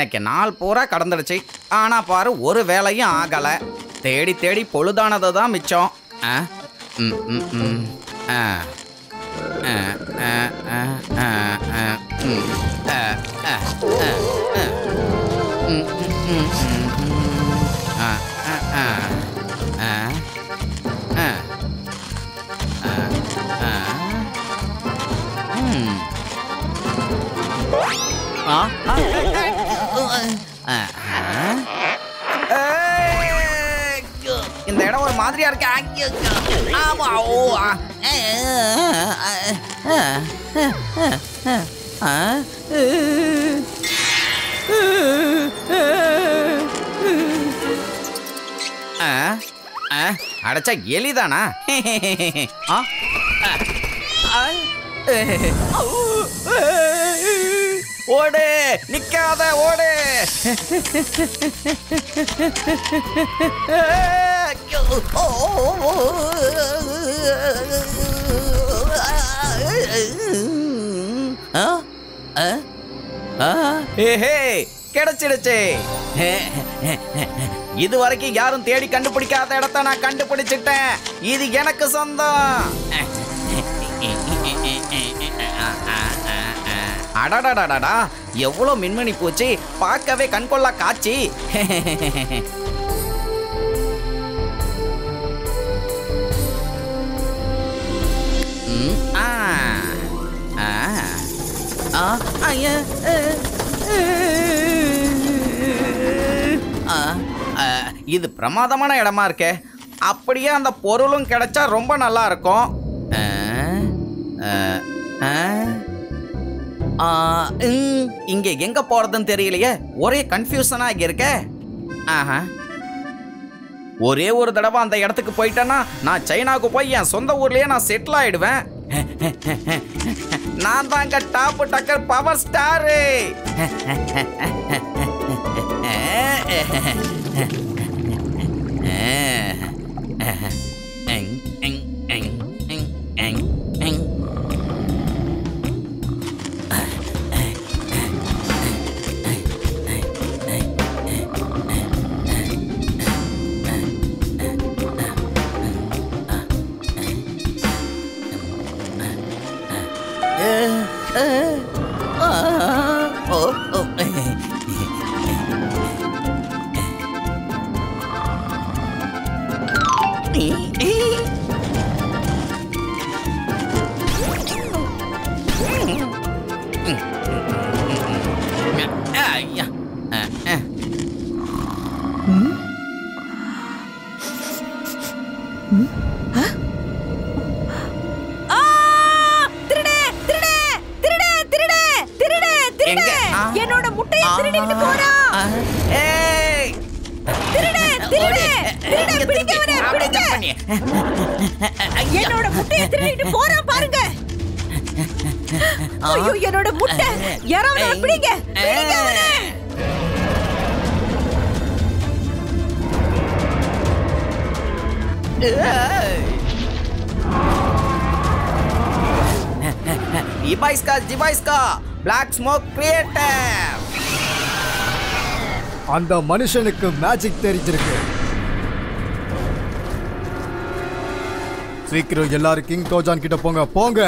இன்னைக்கு நாள் பூரா கடந்துடுச்சு. ஆனா பாரு ஒரு வேலையும் ஆகல. தேடி தேடி பொழுதானது தான் மிச்சம். இந்த இடம் ஒரு மாதிரியா இருக்கு. அடைச்சா எலிதானா? ஓடு, நிக்காத ஓடு. கிடைச்சிடுச்சு. இது வரைக்கும் யாரும் தேடி கண்டுபிடிக்காத இடத்த நான் கண்டுபிடிச்சிட்டேன். இது எனக்கு சொந்தம். அடடடடா, எவ்வளோ மின்மினி பூச்சி, பார்க்கவே கண்கொள்ளா காட்சி. இது பிரமாதமான இடமா இருக்கே. அப்படியே அந்த பொருளும் கிடைச்சா ரொம்ப நல்லா இருக்கும். இங்க எங்க போறதுன்னு தெரியலையே. ஒரே கன்ஃபியூஷனா இங்க இருக்க. ஒரே ஒரு தடவை அந்த இடத்துக்கு போயிட்டேன்னா நான் சைனாவுக்கு போய் என் சொந்த ஊர்லயே நான் செட்டில் ஆயிடுவேன். நான் தாங்க டாப் டக்கர் பவர் ஸ்டாரு. என்னோட முட்டையை திருடிட்டு போறான். ஏய் திருடே திருடே திருடே பிடிக்கவனே பிடிங்க. என்னோட முட்டையை திருடிட்டு போறான் பாருங்க. ஐயோ என்னோட முட்டை யாராவது பிடிங்க பிடிக்கவனே. ஜிபாய்ஸ்கா பிளாக் ஸ்மோக் கிரியேட்டர். அந்த மனுஷனுக்கு மேஜிக் தெரிஞ்சிருக்கு. சீக்கிரம் எல்லாரும் கிங் தோஜான் கிட்ட போங்க போங்க.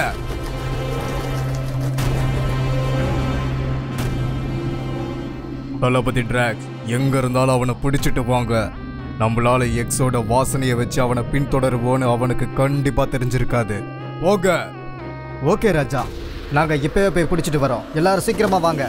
தளபதி டிராக்ஸ் எங்க இருந்தாலும் அவனை பிடிச்சிட்டு வாங்க. நம்மளால எக்ஸோட வாசனையை வச்சு அவனை பின்தொடருவோன்னு அவனுக்கு கண்டிப்பா தெரிஞ்சிருக்காது. போங்க. ஓகே ராஜா, நாங்க இப்பவே போய் பிடிச்சிட்டு வரோம். எல்லாரும் சீக்கிரமா வாங்க.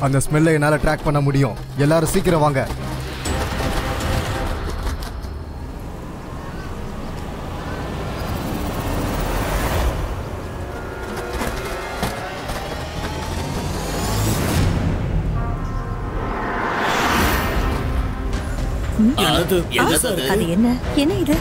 அந்த ஸ்மெல்லை என்னால ட்ராக் பண்ண முடியும். எல்லாரும் சீக்கிரம் வாங்க. அது என்ன என்ன இது?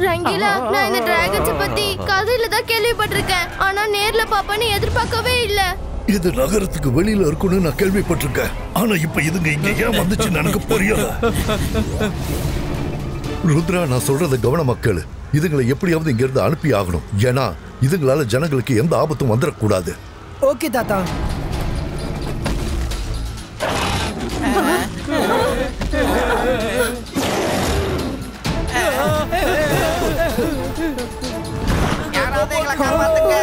ரங்கீலா, நான் இந்த டிராகன்ஸ் பத்தி கதையில தான் கேள்விப்பட்டிருக்கேன். ஆனா நேர்ல பாப்பேன்னு எதிர்பார்க்கவே இல்ல. இது நகரத்துக்கு வெளியில இருக்குன்னு நான் கேள்விப்பட்டிருக்கேன். ஆனா இப்ப இதுங்க இங்க ஏன் வந்துச்சுன்னு எனக்கு புரியல. ருத்ரா, நான் சொல்றத கவனமா கேளு. இதுங்களை எப்படியாவது இங்க இருந்து அனுப்பி ஆகணும். ஏன்னா இதுங்களால ஜனங்களுக்கு எந்த ஆபத்தும் வந்துடக்கூடாது. ஓகே தாத்தா. யாராவது எங்களை காப்பாத்துங்க.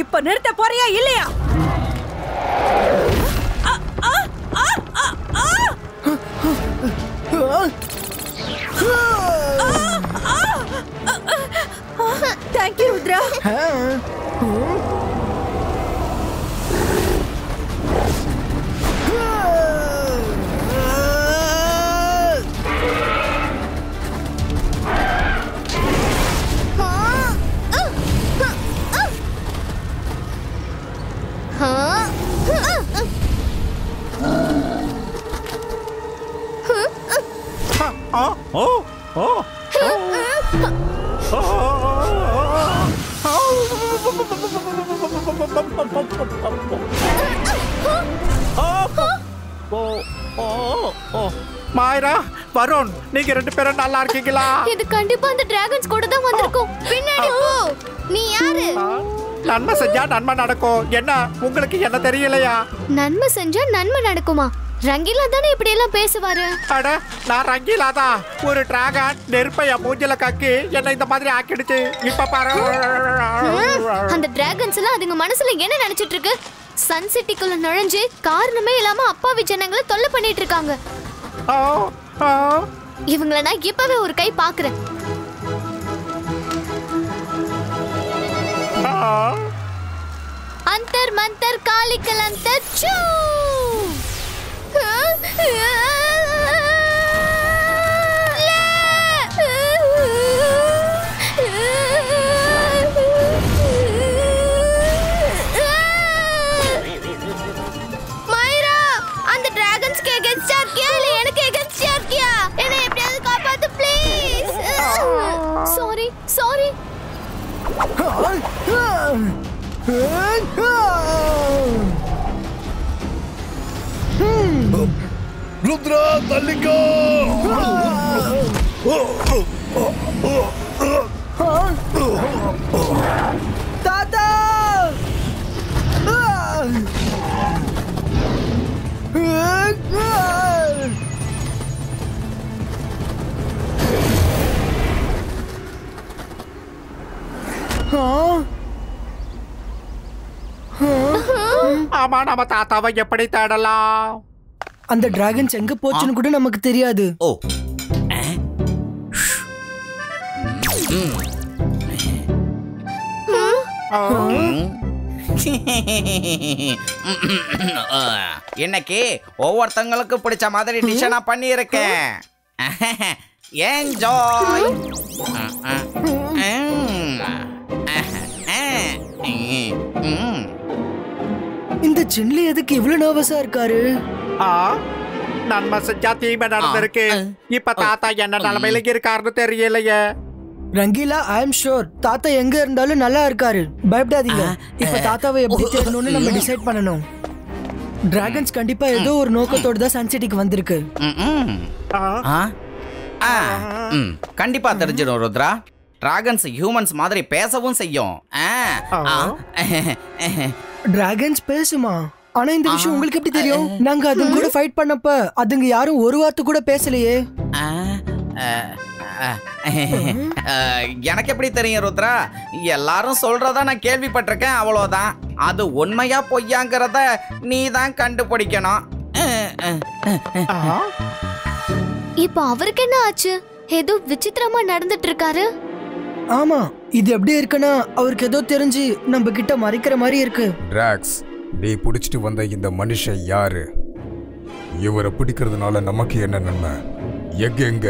இப்ப நிறுத்த போறியா இல்லையா? தேங்க்யூ ருத்ரா. மாயரா, வருண், நீங்க ரெண்டு பேரும் நல்லா இருக்கீங்களா? இது கண்டிப்பா அந்த டிராகன்ஸ் கூட தான் வந்திருக்கும். பின்னாடி போ. நீ யாரு? நன்மை செஞ்சா நன்மை நடக்கும். என்ன உங்களுக்கு என்ன தெரியலையா? நன்மை செஞ்சா நன்மை நடக்குமா? ரங்கீலா தானே இப்படி எல்லாம் பேசுவாரு. அட, நான் ரங்கீலா தான். ஒரு டிராகன் நெருப்பைய மூஞ்சில கக்கி என்ன இந்த மாதிரி ஆக்கிடுச்சு. இப்ப பாரு. அந்த டிராகன்ஸ் எல்லாம் அதுங்க மனசுல என்ன நினைச்சிட்டு இருக்கு? சன் சிட்டிக்குள்ள நுழைஞ்சு காரணமே இல்லாம அப்பாவி ஜனங்களை தொல்லை பண்ணிட்டு இருக்காங்க. இவங்கள நான் இப்பவே ஒரு கை பாக்குறேன். अंतर मंतर काली कलंतर चू मायरा அந்த டிராகன்ஸ்க்கு எகென்ஸ்டா இருக்கியா இல்ல எனக்கு எகென்ஸ்டா இருக்கியா? என்னை எப்படியாவது காப்பாத்து ப்ளீஸ். Sorry sorry. ருத்ரா, தள்ளிக்கோ. தாத்தா! ஆமா, நம்ம தாத்தாவை எப்படி தேடலாம்? அந்த டிராகன்ஸ் எங்க போச்சுன்னு கூட நமக்கு தெரியாது. ஓ, இன்னைக்கு ஒவ்வொருத்தங்களுக்கு பிடிச்ச மாதிரி டிஷ் நான் பண்ணியிருக்கேன். என்ஜாய். இந்த சின்ன எதுக்கு இவ்வளவு நர்வஸா இருக்காரு? நன்மை செஞ்சா தீமை நடந்திருக்கு. இப்ப தாத்தா என்ன நிலைமையில இருக்காருன்னு தெரியலையே. ரங்கீலா, ஐ எம் ஷூர் தாத்தா எங்க இருந்தாலும் நல்லா இருக்காரு. பயப்படாதீங்க. இப்ப தாத்தாவை எப்படி தேடணும்னு நம்ம டிசைட் பண்ணணும். டிராகன்ஸ் கண்டிப்பா ஏதோ ஒரு நோக்கத்தோட தான் சன் சிட்டிக்கு வந்திருக்கு. கண்டிப்பா தெரிஞ்சிடும் ருத்ரா. டிராகன்ஸ் ஹியூமன்ஸ் மாதிரி பேசவும் செய்யும். டிராகன்ஸ் பேசுமா? ஆனா இந்த விஷயம் உங்களுக்கு எப்படி தெரியும்? நாங்க அதுங்க கூட ஃபைட் பண்ணப்ப அதுங்க யாரும் ஒரு வார்த்தை கூட பேசலையே. எனக்கு எப்படி தெரியும் ருத்ரா? எல்லாரும் சொல்றத நான் கேள்விப்பட்டிருக்கேன், அவ்வளோதான். அது உண்மையா பொய்யாங்கிறத நீ தான் கண்டுபிடிக்கணும். இப்போ அவருக்கு என்ன ஆச்சு? ஏதோ விசித்திரமா நடந்துட்டு இருக்காரு. ஆமா, இது எப்படி இருக்குன்னா அவருக்கு ஏதோ தெரிஞ்சு நம்ம கிட்ட மறைக்கிற மாதிரி இருக்கு. டிராக்ஸ், நீ பிடிச்சிட்டு வந்த இந்த மனுஷன் யாரு? இவரை பிடிக்கிறதுனால நமக்கு என்ன நன்மை? எக் எங்க?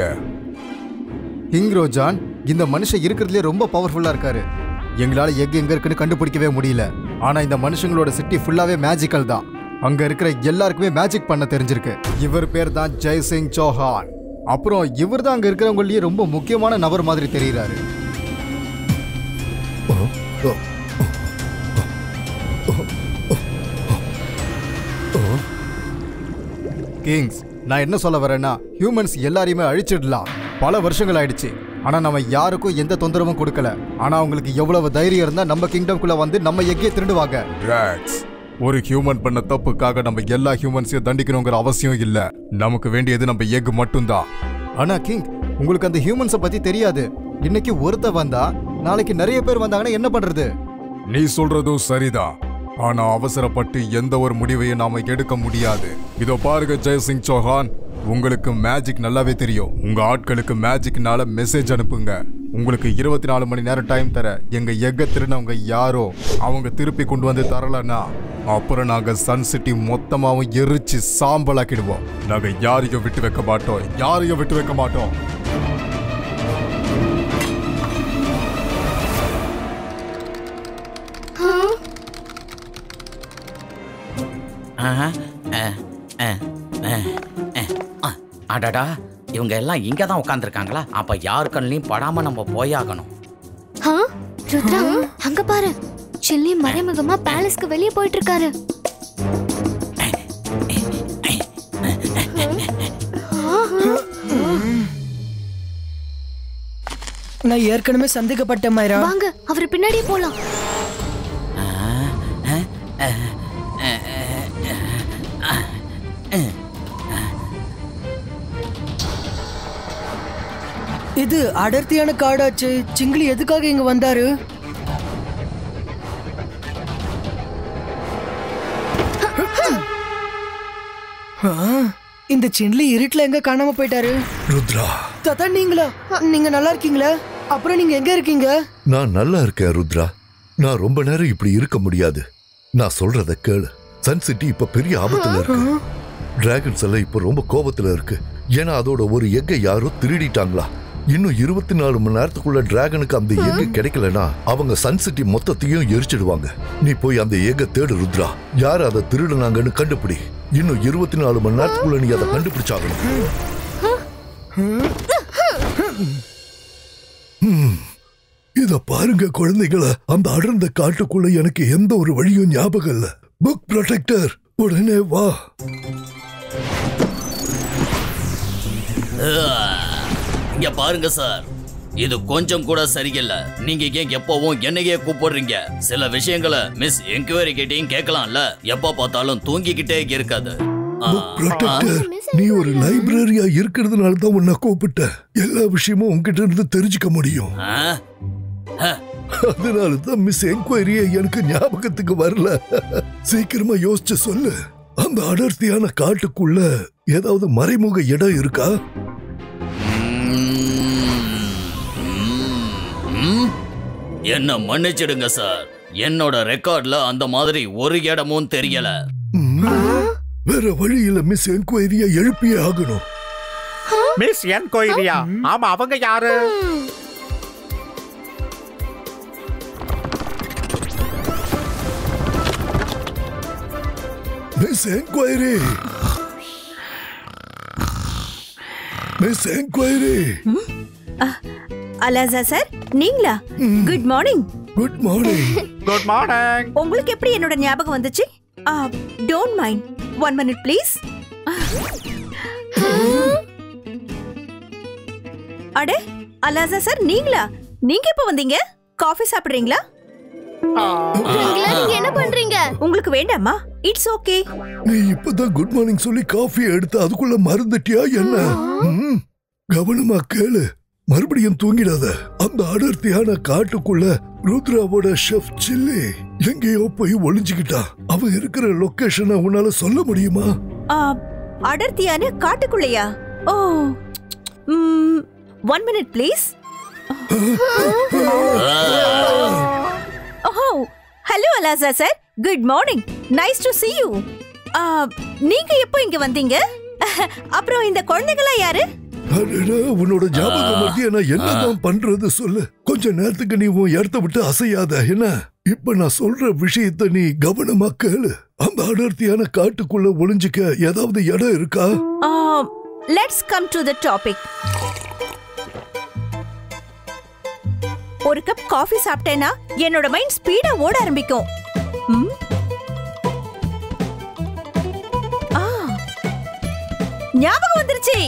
கிங் ரோஜான், இந்த மனுஷன் இருக்கிறதுலே ரொம்ப பவர்ஃபுல்லா இருக்காரு. எங்களால எக் எங்க இருக்குன்னு கண்டுபிடிக்கவே முடியல. ஆனா இந்த மனுஷங்களோட சிட்டி ஃபுல்லாவே மேஜிக்கல் தான். அங்க இருக்கிற எல்லாருக்குமே மேஜிக் பண்ண தெரிஞ்சிருக்கு. இவர் பேர் தான் ஜெய்சிங் சௌஹான். அப்புறம் இவர் தான் அங்க இருக்கிறவங்களே ரொம்ப முக்கியமான நபர் மாதிரி தெரியுறாரு. கிங்ஸ், நான் என்ன சொல்ல வரேன்னா, ஹியூமன்ஸ் எல்லாரையுமே அழிச்சிடலாம். பல வருஷங்கள் ஆயிடுச்சு, ஆனா நம்ம யாருக்கும் எந்த தொந்தரவும் கொடுக்கல. ஆனா அவங்களுக்கு எவ்வளவு தைரியம் இருந்தா நம்ம கிங்டம்குள்ள வந்து நம்ம எக்கே திருடுவாங்க. டிராக்ஸ், ஒரு ஹியூமன் பண்ண தப்புக்காக நம்ம எல்லா ஹியூமன்ஸையும் தண்டிக்கணுங்கிற அவசியம் இல்ல. நமக்கு வேண்டியது நம்ம எக் மட்டும்தான். ஆனா கிங், உங்களுக்கு அந்த ஹியூமன்ஸை பத்தி தெரியாது. இன்னைக்கு ஒருத்த வந்தா நாளைக்கு நிறைய பேர் வந்தாங்கன்னா என்ன பண்றது? நீ சொல்றதும் சரிதான். ஆனா அவசரப்பட்டு எந்த ஒரு முடிவையும் நாம எடுக்க முடியாது. இதோ பாருங்க ஜெய்சிங் சௌஹான், உங்களுக்கு மேஜிக் நல்லாவே தெரியும். உங்க ஆட்களுக்கு மேஜிக்னால மெசேஜ் அனுப்புங்க. உங்களுக்கு 24 மணி நேரம் டைம் தர. எங்க எக்க திருநவங்க யாரோ அவங்க திருப்பி கொண்டு வந்து தரலன்னா அப்புறம் நாங்க சன் சிட்டி மொத்தமாவும் எரிச்சு சாம்பலாக்கிடுவோம். நாங்க யாரையும் விட்டு வைக்க மாட்டோம், யாரையும் விட்டு வைக்க மாட்டோம். அடடா, இவங்க எல்லாம் இங்க தான் உட்கார்ந்துருக்காங்களா? அப்ப யாரு கண்ணையும் படாம நம்ம போயாகணும். ருத்ரா, அங்க பாரு, சில்லி மறைமுகமா பேலஸ்க்கு வெளியே போயிட்டு இருக்காரு. நான் ஏற்கனவே சந்தேகப்பட்டேன் மைரா. வாங்க, அவர் பின்னாடியே போலாம். இது அடர்த்தியான காடாச்சு. சிங்கிளி எதுக்காக இங்க வந்தாரு? இந்த சின்லி இருட்டுல எங்க காணாம போயிட்டாரு? ருத்ரா, தாத்தா நீங்களா? நீங்க நல்லா இருக்கீங்களா? அப்புறம் நீங்க எங்க இருக்கீங்க? நான் நல்லா இருக்கேன் ருத்ரா. நான் ரொம்ப நேரம் இப்படி இருக்க முடியாது. நான் சொல்றத கேளு. சன் சிட்டி இப்ப பெரிய ஆபத்துல இருக்கு. டிராகன்ஸ் எல்லாம் இப்ப ரொம்ப கோபத்துல இருக்கு. ஏன்னா அதோட ஒரு எக்கை யாரோ திருடிட்டாங்களா. இன்னும் 24 மணி நேரத்துக்குள்ள டிராகனுக்கு அந்த எக்கு கிடைக்கலனா அவங்க சன் சிட்டி மொத்தத்தையும் எரிச்சிடுவாங்க. நீ போய் அந்த எக்கை தேடு ருத்ரா. யாரு அதை திருடுனாங்கன்னு கண்டுபிடி. இன்னும் 24 மணி நேரத்துக்குள்ள நீ அதை கண்டுபிடிச்சாகணும். இத பாருங்க குழந்தைகளை, அந்த அடர்ந்த காட்டுக்குள்ள எனக்கு எந்த ஒரு வழியும் ஞாபகம் இல்ல. புக் ப்ரொடெக்டர், உடனே வா. இங்க பாருங்க சார், இது கொஞ்சம் கூட சரியில்லை. நீங்க ஏன் எப்பவும் என்னையே கூப்பிடுறீங்க? சில விஷயங்களை மிஸ் என்கொயரி கிட்டையும் கேட்கலாம்ல. எப்ப பார்த்தாலும் தூங்கிக்கிட்டே இருக்காது. புக் ப்ரொடெக்டர், நீ ஒரு லைப்ரரியா இருக்கிறதுனால தான் உன்னை கூப்பிட்டேன். எல்லா விஷயமும் உன்கிட்ட இருந்து தெரிஞ்சுக்க முடியும். அதனாலதான் மிஸ் என்கொயரியே எனக்கு ஞாபகத்துக்கு வரல. சீக்கிரமா யோசிச்சு சொல்லு. அந்த அடர்த்தியான காட்டுக்குள்ள ஏதாவது மறைமுக இடம் இருக்கா? என்ன மன்னிச்சிடுங்க சார், என்னோட ரெக்கார்ட்ல அந்த மாதிரி ஒரு இடமும் தெரியல. வேற வழியில மிஸ் என்கொயரியா எழுப்பியே ஆகணும். மிஸ் என்கொயரியா? ஆமா, அவங்க யாரு? Miss enquiry, miss enquiry. அலாசா சார், நீங்களா? Good morning. Good morning. Good morning. உங்களுக்கு எப்படி என்னோட ஞாபகம் வந்துச்சு? Don't mind, 1 minute please. அடே, அலாசா சார் நீங்களா? நீங்க எப்ப வந்தீங்க? காஃபி சாப்பிடுறீங்களா? நீங்க என்ன பண்றீங்க? உங்களுக்கு வேண்டாமா? It's okay. நீ இப்பதான் குட் மார்னிங் சொல்லி காஃபி எடுத்து அதுக்குள்ள மறந்துட்டியா என்ன? கவனமா கேளு. மறுபடியும் தூங்கிடாத. அந்த அடர்த்தியான காட்டுக்குள்ள ருத்ராவோட ஷெஃப் சில்லி எங்கேயோ போய் ஒளிஞ்சுக்கிட்டா. அவன் இருக்கிற லொகேஷனை உன்னால சொல்ல முடியுமா? அடர்த்தியான காட்டுக்குள்ளையா? Oh, 1 minute please. Oh, hello அலாசா sir, good morning, nice to see you. நீங்க எப்போ இங்க வந்தீங்க? அப்புறம் இந்த குழந்தைகளா யாரு? உன்னோட ஞாபகம் மத்திய நான் என்னதான் பண்றது சொல்லு. கொஞ்ச நேரத்துக்கு நீ உன் இடத்த விட்டு அசையாத என்ன? இப்ப நான் சொல்ற விஷயத்த நீ கவனமா கேளு. அந்த அடர்த்தியான காட்டுக்குள்ள ஒளிஞ்சுக்க ஏதாவது இடம் இருக்கா? Let's come to the topic. ஒரு கப் காஃபி சாப்பிட்டேனா என்னோட மைண்ட் ஸ்பீடா ஓட ஆரம்பிக்கும். ஞாபகம் வந்துருச்சு.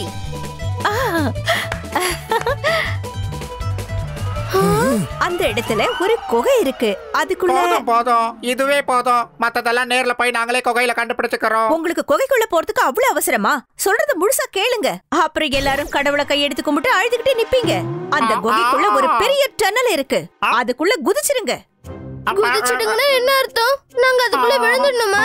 அந்த இடத்துல ஒரு குகை இருக்கு. அதுக்குள்ள போதும், இதுவே போதும். மத்ததெல்லாம் நேர்ல போய் நாங்களே குகையில கண்டுபிடிச்சுக்கிறோம். உங்களுக்கு குகைக்குள்ள போறதுக்கு அவ்வளவு அவசரமா? சொல்றத முழுசா கேளுங்க. அப்புறம் எல்லாரும் கடவுளை கையெடுத்து கும்பிட்டு அழுதுகிட்டே நிப்பீங்க. அந்த குகைக்குள்ள ஒரு பெரிய டன்னல் இருக்கு. அதுக்குள்ள குதிச்சிருங்க. குதிச்சிடுங்கன்னா என்ன அர்த்தம்? நாங்க அதுக்குள்ள விழுந்துடணுமா?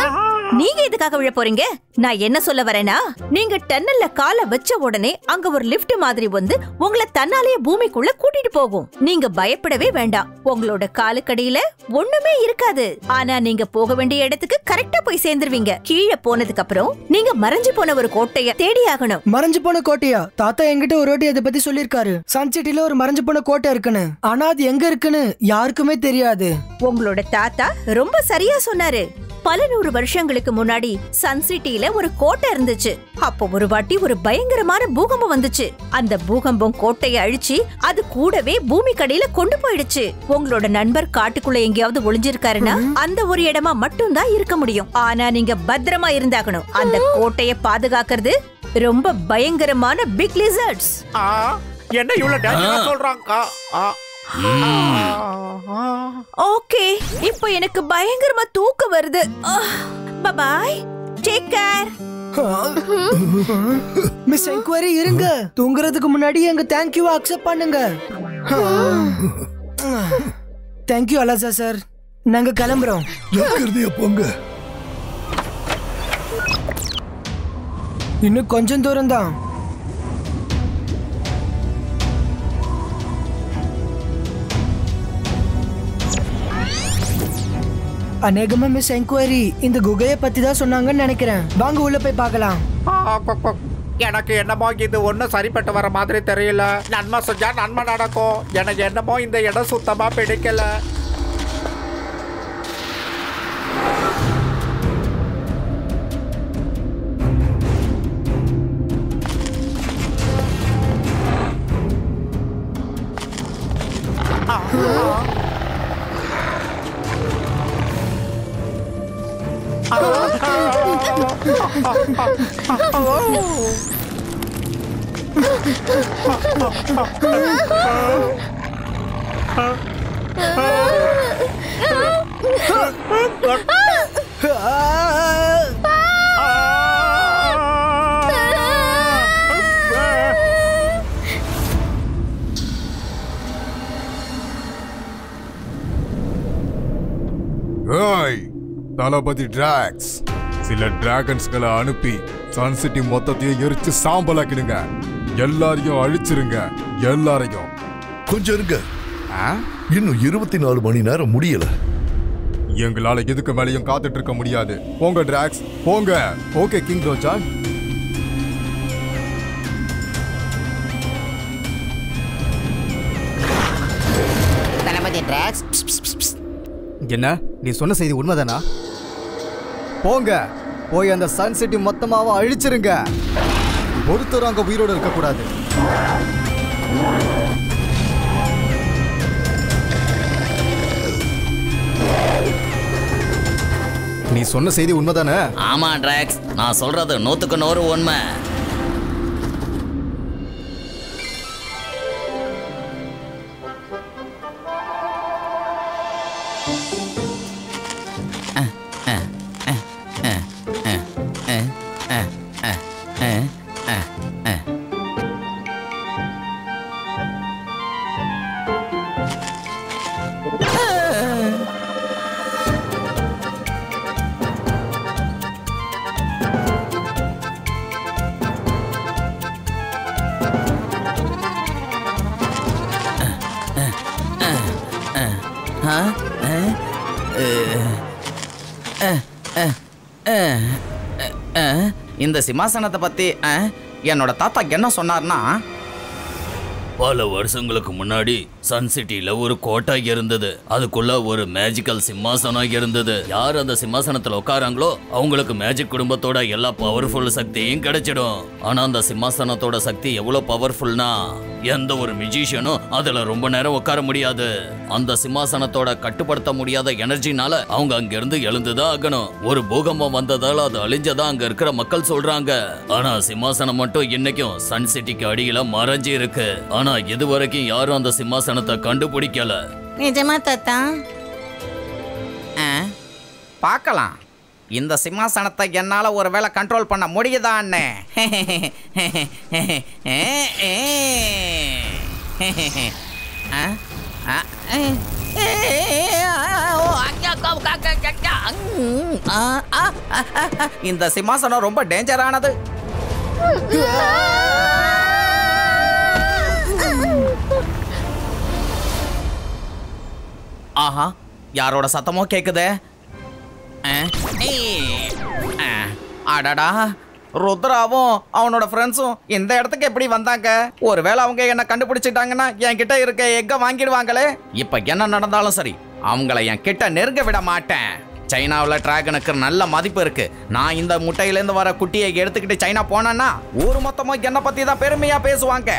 நீங்க எதுக்காக விழ போறீங்க? நான் என்ன சொல்ல வரேனா, நீங்க டன்னல்ல காலை வச்ச உடனே அங்க ஒரு லிஃப்ட் மாதிரி வந்து உங்களை தன்னாலேயே பூமிக்குள்ள கூட்டிட்டு போகும். நீங்க பயப்படவே வேண்டாம். உங்களோட காலுக்கடியில ஒண்ணுமே இருக்காது. ஆனா நீங்க போக வேண்டிய இடத்துக்கு கரெக்டா போய் சேர்ந்துருவீங்க. கீழே போனதுக்கு அப்புறம் நீங்க மறைஞ்சு போன ஒரு கோட்டைய தேடி ஆகணும். மறைஞ்சு போன கோட்டையா? தாத்தா என்கிட்ட ஒரு வாட்டி அதை பத்தி சொல்லிருக்காரு. சன் சிட்டில ஒரு மறைஞ்சு போன கோட்டை இருக்குன்னு. ஆனா அது எங்க இருக்குன்னு யாருக்குமே தெரியாது. உங்களோட தாத்தா ரொம்ப சரியா சொன்னாரு. பல 100 வருஷங்களுக்கு முன்னாடி சன் சிட்டில ஒரு கோட்டை இருந்துச்சு. அப்போ ஒரு வாட்டி ஒரு பயங்கரமான பூகம்பம் வந்துச்சு. அந்த பூகம்பம் கோட்டையை அழிச்சு அது கூடவே பூமி கடியில கொண்டு போயிடுச்சு. உங்களோட நண்பர் காட்டுக்குள்ள எங்கேயாவது ஒளிஞ்சிருக்காருன்னா அந்த ஒரு இடமா மட்டும்தான் இருக்க முடியும். ஆனா நீங்க பத்திரமா இருந்தாகணும். அந்த கோட்டையை பாதுகாக்கிறது ரொம்ப பயங்கரமான பிக் லிசர்ட்ஸ். என்ன இவ்வளவு டேஞ்சரா சொல்றாங்க? ஓகே, இப்போ எனக்கு பயங்கரமா தூக்கம் வருது. Bye, take care. Miss enquiry இருங்க. தூங்குறதுக்கு முன்னாடி எங்க தேங்க்யூ அக்செப்ட் பண்ணுங்க. தேங்க்யூ அலாசா சார். நாங்க கிளம்புறோம். போங்க. இன்னும் கொஞ்சம் தூரம் தான். அநேகமா மிஸ் என்குவரி இந்த குகையை பத்தி தான் சொன்னாங்கன்னு நினைக்கிறேன். வாங்க உள்ள போய் பார்க்கலாம். எனக்கு என்னமோ இது ஒன்னும் சரிப்பட்டு வர மாதிரி தெரியல. நன்மை செஞ்சா நன்மை நடக்கும். எனக்கு என்னமோ இந்த இடம் சுத்தமா பிடிக்கல. தளபதி டிராக்ஸ் சில டிராகன்ஸ்களை அனுப்பி சன் சிட்டி மொத்தத்தையும் எரிச்சு சாம்பலாக்கிடுங்க. எல்லாரையும் அழிச்சிருங்க. எல்லாரையும். கொஞ்சம் இருங்க. இன்னும் 24 மணி நேரம் முடியல. எங்களால எதுக்கு மேலையும் காத்துட்டு இருக்க முடியாது. போங்க டிராக்ஸ், போங்க. ஓகே கிங் ரோஜான். தளபதி டிராக்ஸ். என்ன நீ சொன்ன செய்தி உண்மைதானா? போங்க, போய் அந்த சன் சிட்டி மொத்தமாவ அழிச்சிருங்க. ஒருத்தர் அங்க உயிரோடு இருக்கக்கூடாது. நீ சொன்ன செய்தி உண்மைதானே? ஆமா டிராக்ஸ், நான் சொல்றது 100க்கு 100 உண்மை. இந்த சிம்மாசனத்தை பத்தி என்னோட தாத்தா என்ன சொன்னார்னா, பல வருஷங்களுக்கு முன்னாடி சன் சிட்டில ஒரு கோட்டை இருந்தது. அதுக்குள்ள ஒரு மேஜிக்கல் சிம்மாசனம் இருந்தது. யார் அந்த சிம்மாசனத்துல உட்காராங்களோ அவங்களுக்கு மேஜிக் குடும்பத்தோட எல்லா பவர்ஃபுல் சக்தியும் கிடைச்சிடும். ஆனா அந்த சிம்மாசனத்தோட சக்தி எவ்வளவு பவர்ஃபுல்னா எந்த ஒரு மியூசிஷியனும் அதுல ரொம்ப நேரம் உட்கார முடியாது. அந்த சிம்மாசனத்தோட கட்டுப்படுத்த முடியாத எனர்ஜினால அவங்க அங்க இருந்து எழுந்துதான் ஆகணும். ஒரு பூகம்பம் வந்ததால அது அழிஞ்சதா அங்க இருக்கிற மக்கள் சொல்றாங்க. ஆனா சிம்மாசனம் மட்டும் இன்னைக்கும் சன் சிட்டிக்கு அடியில மறைஞ்சு இருக்கு. ஆனா இதுவரைக்கும் யாரும் அந்த சிம்மாசனத்தை கண்டுபிடிக்கல. நிஜமா தாத்தா? பார்க்கலாம். இந்த சிம்மாசனத்தை என்னால ஒருவேளை கண்ட்ரோல் பண்ண முடியுதான்னு. இந்த சிம்மாசனம் ரொம்ப டேஞ்சரானது. ஆஹா, யாரோட சத்தமோ கேக்குதே. அடடா, ருத்ராவும் அவனோட ஃப்ரெண்ட்ஸும் இந்த இடத்துக்கு எப்படி வந்தாங்க? ஒருவேளை அவங்க என்ன கண்டுபிடிச்சிட்டாங்கன்னா என்கிட்ட இருக்க எக்க வாங்கிடுவாங்களே. இப்ப என்ன நடந்தாலும் சரி, அவங்கள என் கிட்ட நெருங்க விட மாட்டேன். சைனாவில் டிராகனுக்கு நல்ல மதிப்பு இருக்கு. நான் இந்த முட்டையிலேருந்து வர குட்டியை எடுத்துக்கிட்டு சைனா போனேன்னா ஊர் மொத்தமும் என்னை பத்தி தான் பெருமையா பேசுவாங்க.